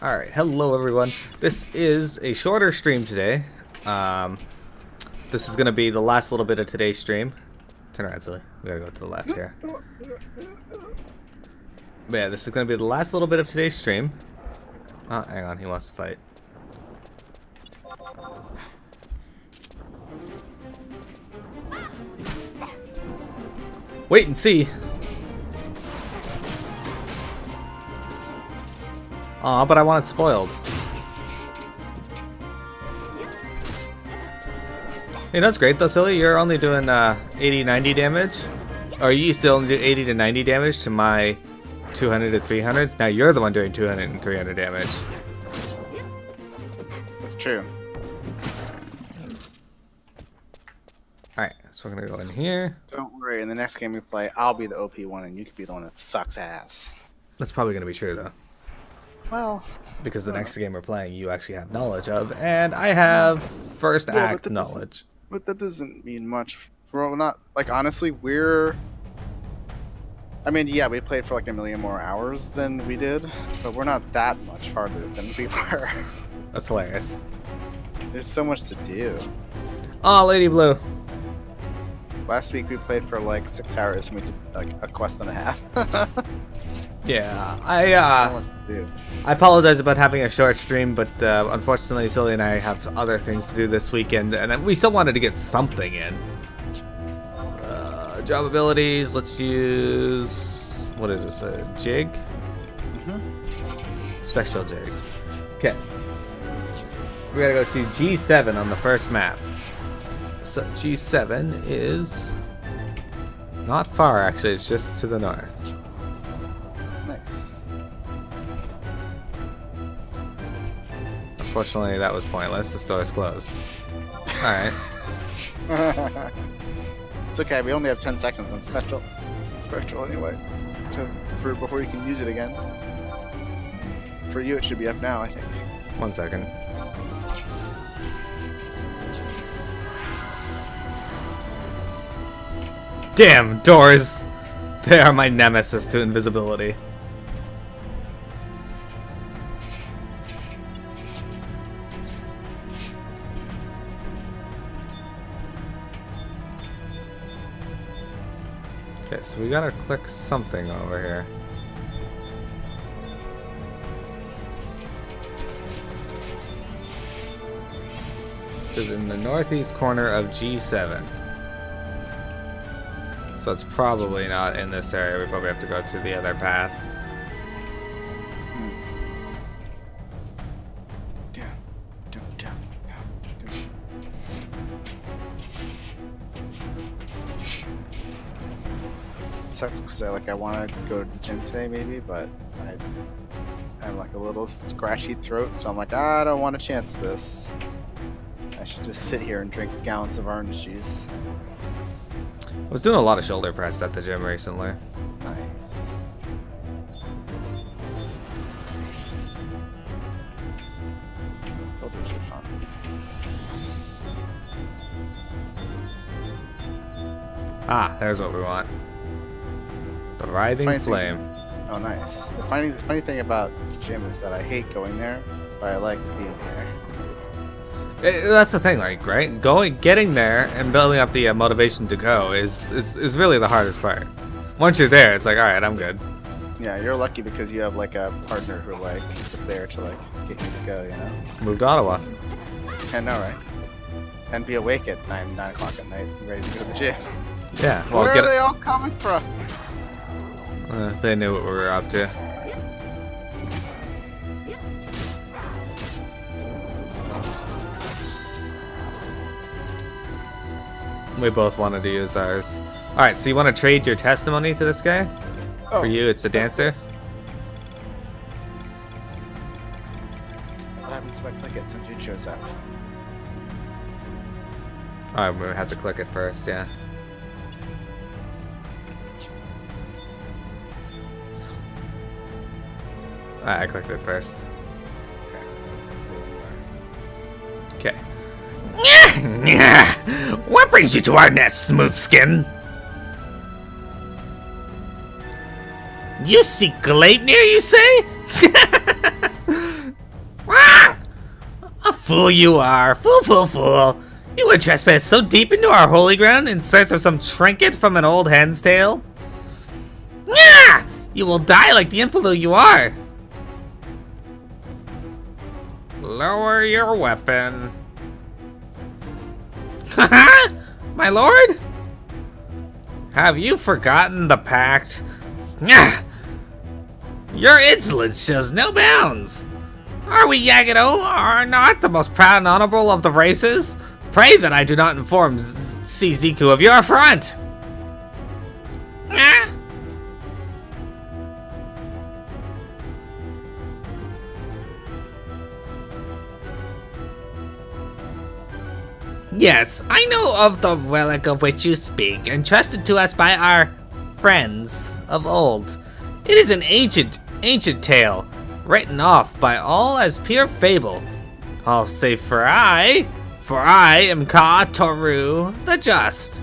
Alright, hello everyone. This is a shorter stream today. This is going to be the last little bit of today's stream. Turn around, silly. We gotta go to the left here. But yeah, this is going to be the last little bit of today's stream. Oh, hang on, he wants to fight. Wait and see. Aw, but I want it spoiled. Hey, that's great though, silly. You're only doing 80-90 damage. Or you used to only do 80 to 90 damage to my 200 to 300s. Now you're the one doing 200 and 300 damage. That's true. Alright, so we're gonna go in here. Don't worry, in the next game we play, I'll be the OP one and you could be the one that sucks ass. That's probably gonna be true though. Well, because the next game we're playing you actually have knowledge of, and I have first act knowledge. But that doesn't mean much. We're not, like, honestly, we're... I mean, yeah, we played for like 1 million more hours than we did, but we're not that much farther than we were. That's hilarious. There's so much to do. Oh, Lady Blue. Last week we played for like 6 hours and we did like a quest and a half. Yeah, so much to do. I apologize about having a short stream, but unfortunately, Silly and I have other things to do this weekend, and we still wanted to get something in. Job abilities. Let's use, what is this? A jig? Special jig. Okay. We gotta go to G7 on the first map. So G7 is not far, actually. It's just to the north. Nice. Unfortunately, that was pointless. The store is closed. Alright. It's okay, we only have 10 seconds on Spectral anyway, before you can use it again. For you, it should be up now, I think. 1 second. Damn, doors! They are my nemesis to invisibility. Okay, so we gotta click something over here. This is in the northeast corner of G7. So it's probably not in this area. We probably have to go to the other path. Sucks because I want to go to the gym today maybe, but I have like a little scratchy throat, so I'm like, I don't want to chance this. I should just sit here and drink gallons of orange juice. I was doing a lot of shoulder press at the gym recently. Nice. Shoulders are fun. Ah, there's what we want. The writhing flame. Oh, nice. The funny thing about the gym is that I hate going there, but I like being there. That's the thing, like, right? Getting there and building up the motivation to go is really the hardest part. Once you're there, it's like, all right, I'm good. Yeah, you're lucky because you have like a partner who like is there to like get you to go, you know. Move to Ottawa. I know, right? And be awake at 9 o'clock at night, ready to go to the gym. Yeah. Well, where are they all coming from? They knew what we were up to. We both wanted to use ours. Alright, so you want to trade your testimony to this guy? Oh. For you, it's the dancer? What happens if I click it? Some dude shows up. Alright, we have to click it first, yeah. Alright, I clicked it first. Okay. What brings you to our nest, smooth skin? You seek Gleipnir, you say? Fool you are! Fool, fool, fool! You would trespass so deep into our holy ground in search of some trinket from an old hen's tail? Yeah! You will die like the infidel you are! Lower your weapon. Haha! My lord? Have you forgotten the pact? Yeah. Your insolence shows no bounds. Are we Yagado are not the most proud and honorable of the races? Pray that I do not inform Ziku of your affront. Yeah. Yes, I know of the relic of which you speak, entrusted to us by our friends of old. It is an ancient tale, written off by all as pure fable. All save for I am Ka Toru the Just.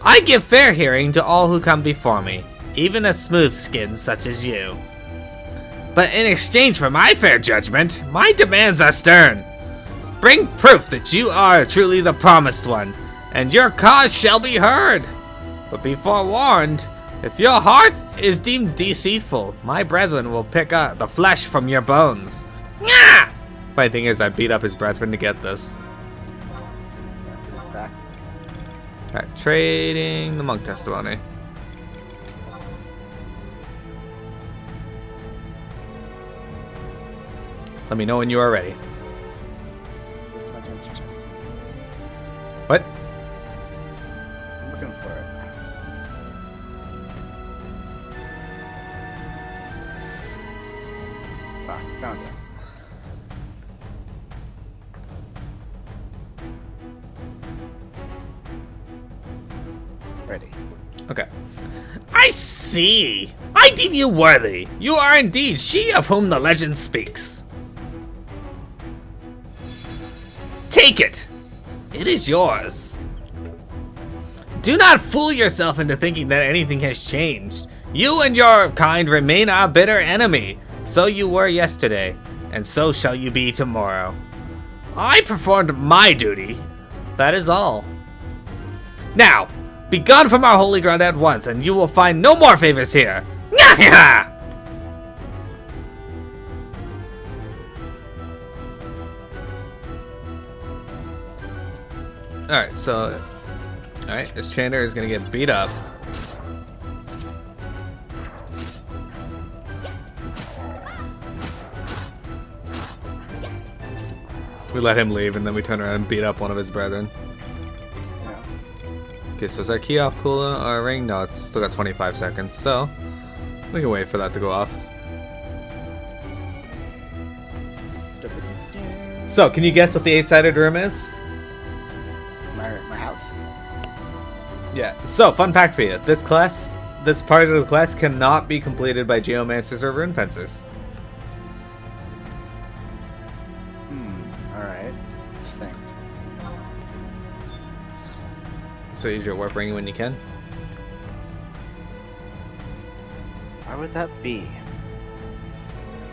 I give fair hearing to all who come before me, even a smooth skin such as you. But in exchange for my fair judgment, my demands are stern. Bring proof that you are truly the promised one, and your cause shall be heard. But be forewarned, if your heart is deemed deceitful, my brethren will pick up the flesh from your bones. Yeah! Funny thing is, I beat up his brethren to get this. Back. Alright, trading the monk testimony. Let me know when you are ready. Where's my dancer testimony? What? I'm looking for it. Ah, found it. Ready. Okay. I see! I deem you worthy! You are indeed she of whom the legend speaks. Take it! It is yours. Do not fool yourself into thinking that anything has changed. You and your kind remain our bitter enemy. So you were yesterday, and so shall you be tomorrow. I performed my duty. That is all. Now, be gone from our holy ground at once, and you will find no more favors here. Nyah! Alright, so... Alright, this Chandler is gonna get beat up. We let him leave, and then we turn around and beat up one of his brethren. Yeah. Okay, so is our key off cooldown or ring? No, it's still got 25 seconds, so we can wait for that to go off. So, can you guess what the 8-sided room is? My house. Yeah. So, fun fact for you: this part of the quest cannot be completed by geomancers or rune fencers. All right. Let's think. So use your warp ring when you can. Why would that be?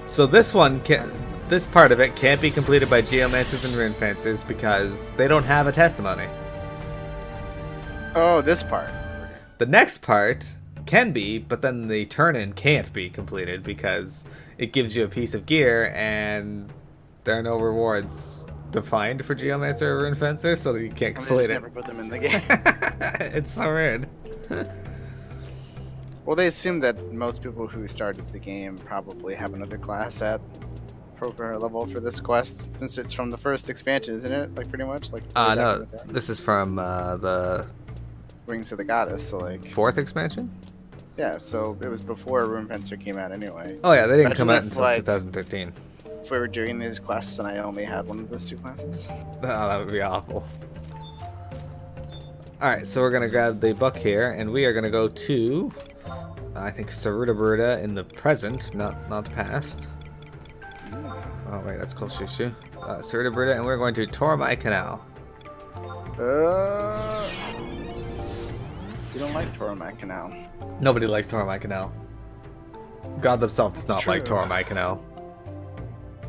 So this part of it can't be completed by geomancers and rune fencers because they don't have a testimony. Oh, this part. The next part can be, but then the turn-in can't be completed because it gives you a piece of gear and there are no rewards defined for geomancer or rune fencer, so you can't complete it. Never put them in the game. It's so weird. Well, they assume that most people who started the game probably have another class at proper level for this quest, since it's from the first expansion, isn't it? Like pretty much, like. way back in No, the day. this is from the Rings of the Goddess, so like. 4th expansion. Yeah, so it was before Rune Fencer came out anyway. Oh yeah, they didn't Imagine come out if, until like, 2013. If we were doing these quests and I only had one of those two classes. Oh, that would be awful. Alright, so we're going to grab the book here, and we are going to go to, I think, Saruda in the present, not the past. Oh, wait, that's close issue. Saruda, and we're going to Tormai Canal. You don't like Tormai Canal. Nobody likes Tormai Canal. God himself does not like true. Tormai Canal.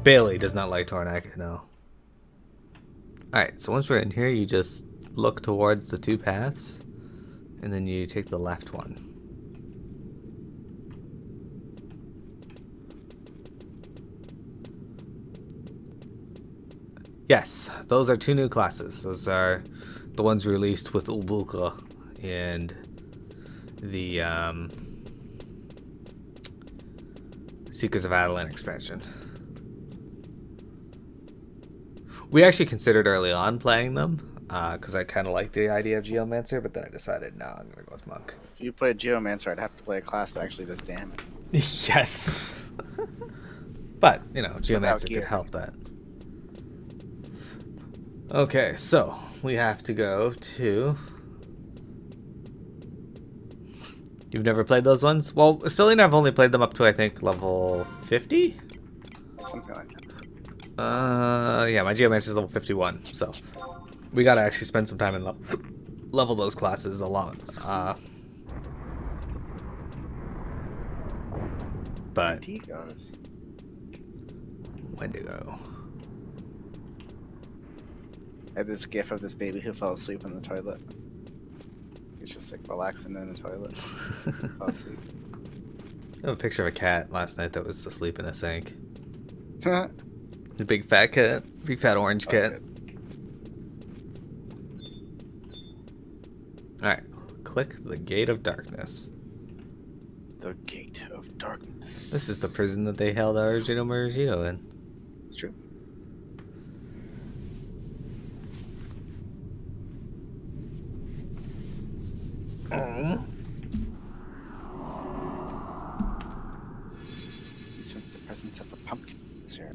Bailey does not like Tormai Canal. Alright, so once we're in here, you just look towards the 2 paths, and then you take the left one. Yes, those are 2 new classes. Those are the ones released with Ubulka and the Seekers of Adelan expansion. We actually considered early on playing them, because I kind of liked the idea of Geomancer, but then I decided, no, I'm going to go with Monk. If you played Geomancer, I'd have to play a class that actually does damage. Yes. But, you know, Geomancer could help that. Okay, so we have to go to... You've never played those ones? Well, Stellina, I've only played them up to, I think, level 50? Something like that. Yeah, my Geomancer is level 51, so we gotta actually spend some time and level those classes a lot. But Wendigos. Wendigo. I have this gif of this baby who fell asleep in the toilet. He's just like relaxing in the toilet. Fell asleep. I have a picture of a cat last night that was asleep in a sink. The big fat cat. Big fat orange cat. Alright, click the Gate of Darkness. The Gate of Darkness. This is the prison that they held our original Merigino in. It's true. You sense the presence of a pumpkin here.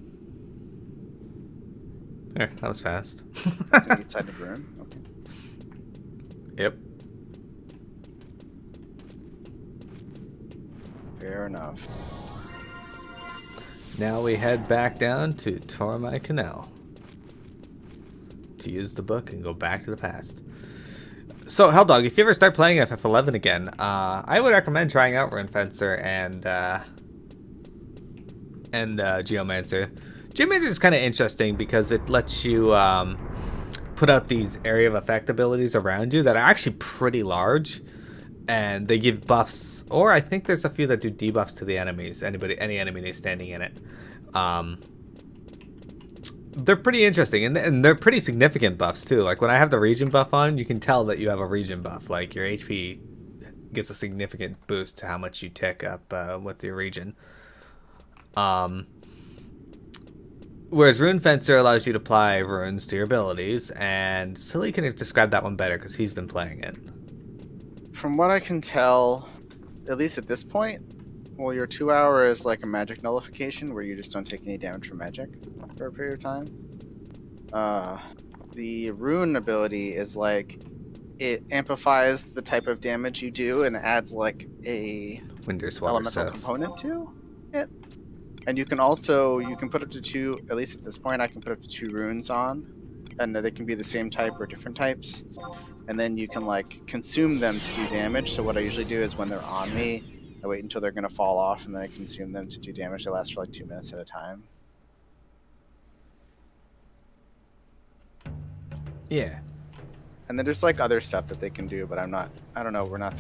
There, that was fast. Is it inside the room? Okay. Yep. Fair enough. Now we head back down to Tormai Canal to use the book and go back to the past. So, Helldog, if you ever start playing FF11 again, I would recommend trying out Rune Fencer and Geomancer. Geomancer is kind of interesting because it lets you put out these area of effect abilities around you that are actually pretty large, and they give buffs, or I think there's a few that do debuffs to the enemies, any enemy standing in it. They're pretty interesting, and they're pretty significant buffs too. Like when I have the region buff on, you can tell that you have a region buff. Like your HP gets a significant boost to how much you tick up with your region. Whereas Rune Fencer allows you to apply runes to your abilities, and Silly can describe that one better because he's been playing it. From what I can tell, at least at this point, well, your 2 hour is like a magic nullification where you just don't take any damage from magic for a period of time. The rune ability is like it amplifies the type of damage you do and adds like a elemental component to it. And you can put up to 2, at least at this point I can put up to 2 runes on, and they can be the same type or different types, and then you can like consume them to do damage. So what I usually do is when they're on me, I wait until they're gonna fall off and then I consume them to do damage. They last for like 2 minutes at a time. Yeah. And then there's like other stuff that they can do, but I don't know, we're not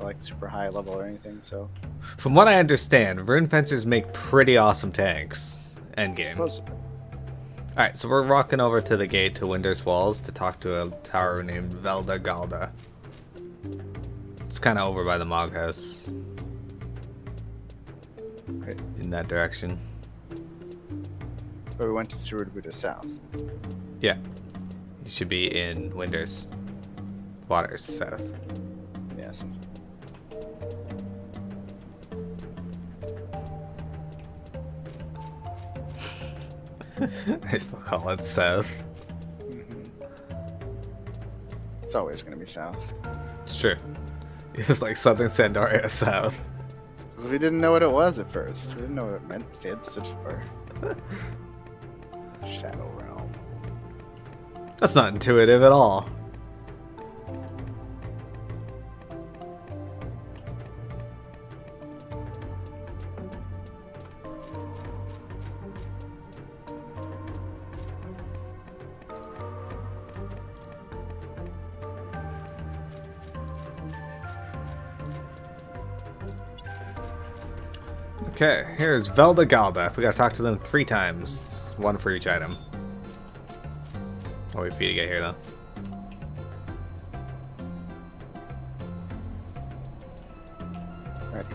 like super high level or anything, so. From what I understand, Rune Fencers make pretty awesome tanks endgame. Supposedly. Alright, so we're walking over to the gate to Winder's Walls to talk to a tower named Velda Galda. It's kind of over by the Mog House. Okay. In that direction. But we went to Surubuda South. Yeah. You should be in Winder's Waters South. Yeah, sounds I still call it South. It's always gonna be south. It's true. It was like Southern Sandaria South. Because we didn't know what it was at first. We didn't know what it meant. It stood for Shadow Realm. That's not intuitive at all. Okay, here's Velda Galda. We gotta talk to them 3 times. 1 for each item. I'll wait for you to get here, though. Ready.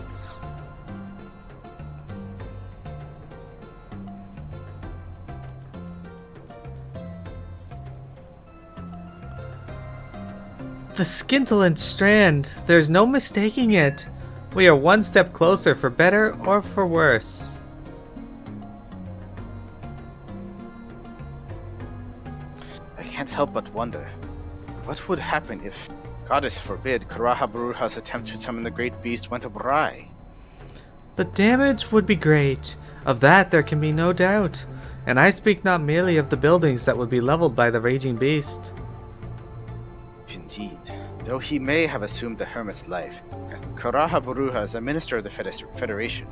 The scintillant strand. There's no mistaking it. We are 1 step closer, for better or for worse. I can't help but wonder, what would happen if, goddess forbid, Karahabaruha's attempt to summon the great beast went awry? The damage would be great. Of that there can be no doubt. And I speak not merely of the buildings that would be leveled by the raging beast. Indeed. Though he may have assumed the hermit's life, Karahabaruha is a minister of the Federation,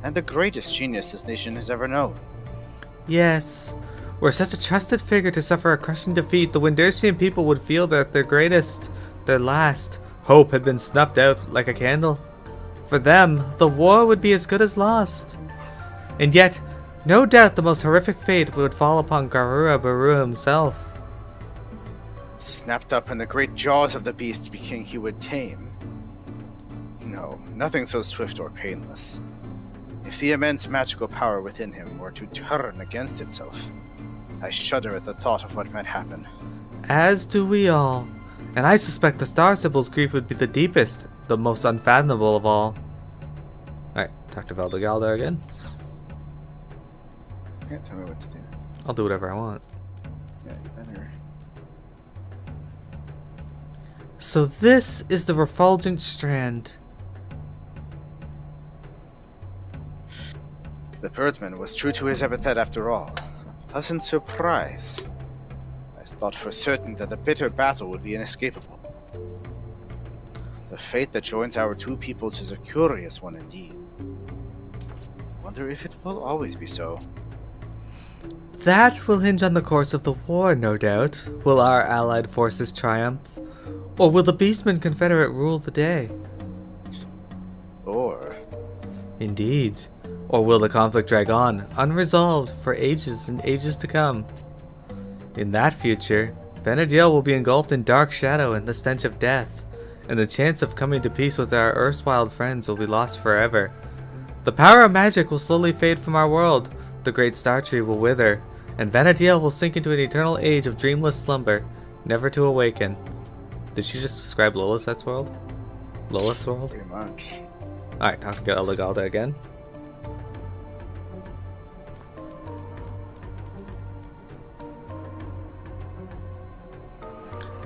and the greatest genius this nation has ever known. Yes. Were such a trusted figure to suffer a crushing defeat, the Windersian people would feel that their greatest, their last, hope had been snuffed out like a candle. For them, the war would be as good as lost. And yet, no doubt the most horrific fate would fall upon Karahabaruha himself. Snapped up in the great jaws of the beast king he would tame. No, nothing so swift or painless. If the immense magical power within him were to turn against itself, I shudder at the thought of what might happen. As do we all. And I suspect the Star Sibyl's grief would be the deepest, the most unfathomable of all. Alright, talk to Velda Galda again. Can't tell me what to do. I'll do whatever I want. Yeah, you better. So this is the refulgent strand. The birdman was true to his epithet after all. A pleasant surprise. I thought for certain that the bitter battle would be inescapable. The fate that joins our 2 peoples is a curious one indeed. Wonder if it will always be so. That will hinge on the course of the war, no doubt. Will our allied forces triumph? Or will the Beastman Confederate rule the day? Or... Indeed. Or will the conflict drag on, unresolved, for ages and ages to come? In that future, Vanadiel will be engulfed in dark shadow and the stench of death, and the chance of coming to peace with our erstwhile friends will be lost forever. The power of magic will slowly fade from our world, the great star tree will wither, and Vanadiel will sink into an eternal age of dreamless slumber, never to awaken. Did she just describe Lilith's world? Lilith's world? pretty much. Alright, talk to Velda Galda again.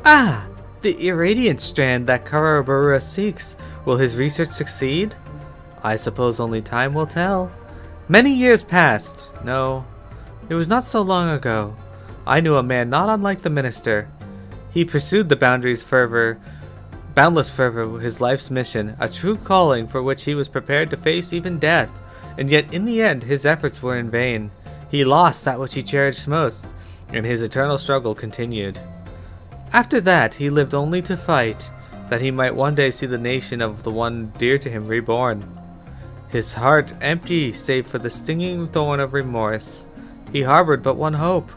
Ah! The irradiant strand that Karahabaruha seeks. Will his research succeed? I suppose only time will tell. Many years passed. No, it was not so long ago. I knew a man not unlike the minister. He pursued the boundaries fervor, boundless fervor with his life's mission, a true calling for which he was prepared to face even death. And yet in the end his efforts were in vain. He lost that which he cherished most, and his eternal struggle continued. After that, he lived only to fight, that he might one day see the nation of the one dear to him reborn. His heart empty save for the stinging thorn of remorse. He harbored but one hope,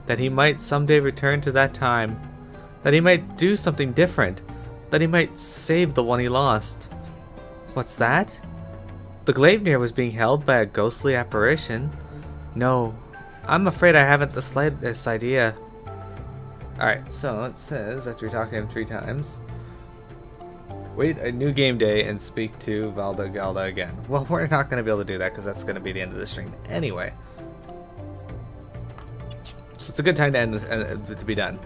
that he might someday return to that time, that he might do something different, that he might save the one he lost. What's that? The Gleipnir was being held by a ghostly apparition. No, I'm afraid I haven't the slightest idea. Alright, so it says, after we talk to him 3 times, wait a new game day and speak to Velda Galda again. Well, we're not going to be able to do that because that's going to be the end of the stream anyway. So it's a good time to end to be done.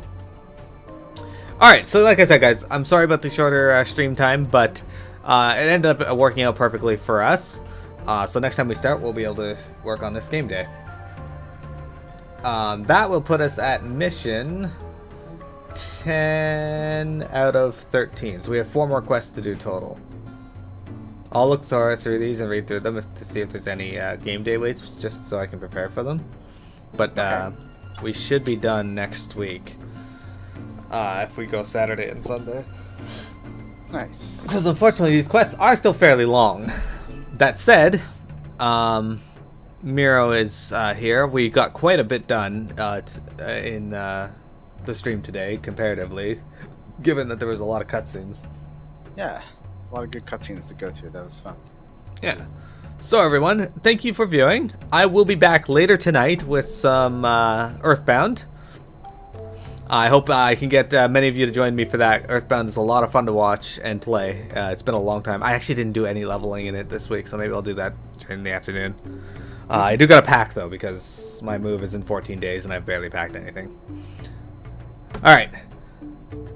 Alright, so like I said, guys, I'm sorry about the shorter stream time, but it ended up working out perfectly for us. So next time we start, we'll be able to work on this game day. That will put us at mission 10 out of 13. So we have 4 more quests to do total. I'll look through these and read through them to see if there's any game day waits, just so I can prepare for them. But we should be done next week if we go Saturday and Sunday. Nice. Because unfortunately these quests are still fairly long. That said, Miro is here. We got quite a bit done in the stream today, comparatively, given that there was a lot of cutscenes. Yeah, a lot of good cutscenes to go through. That was fun. Yeah. So everyone, thank you for viewing. I will be back later tonight with some Earthbound. I hope I can get many of you to join me for that. Earthbound is a lot of fun to watch and play. It's been a long time. I actually didn't do any leveling in it this week, so maybe I'll do that during the afternoon. I do got to pack, though, because my move is in 14 days and I've barely packed anything. Alright.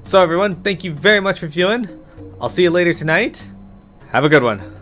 So everyone, thank you very much for viewing. I'll see you later tonight. Have a good one.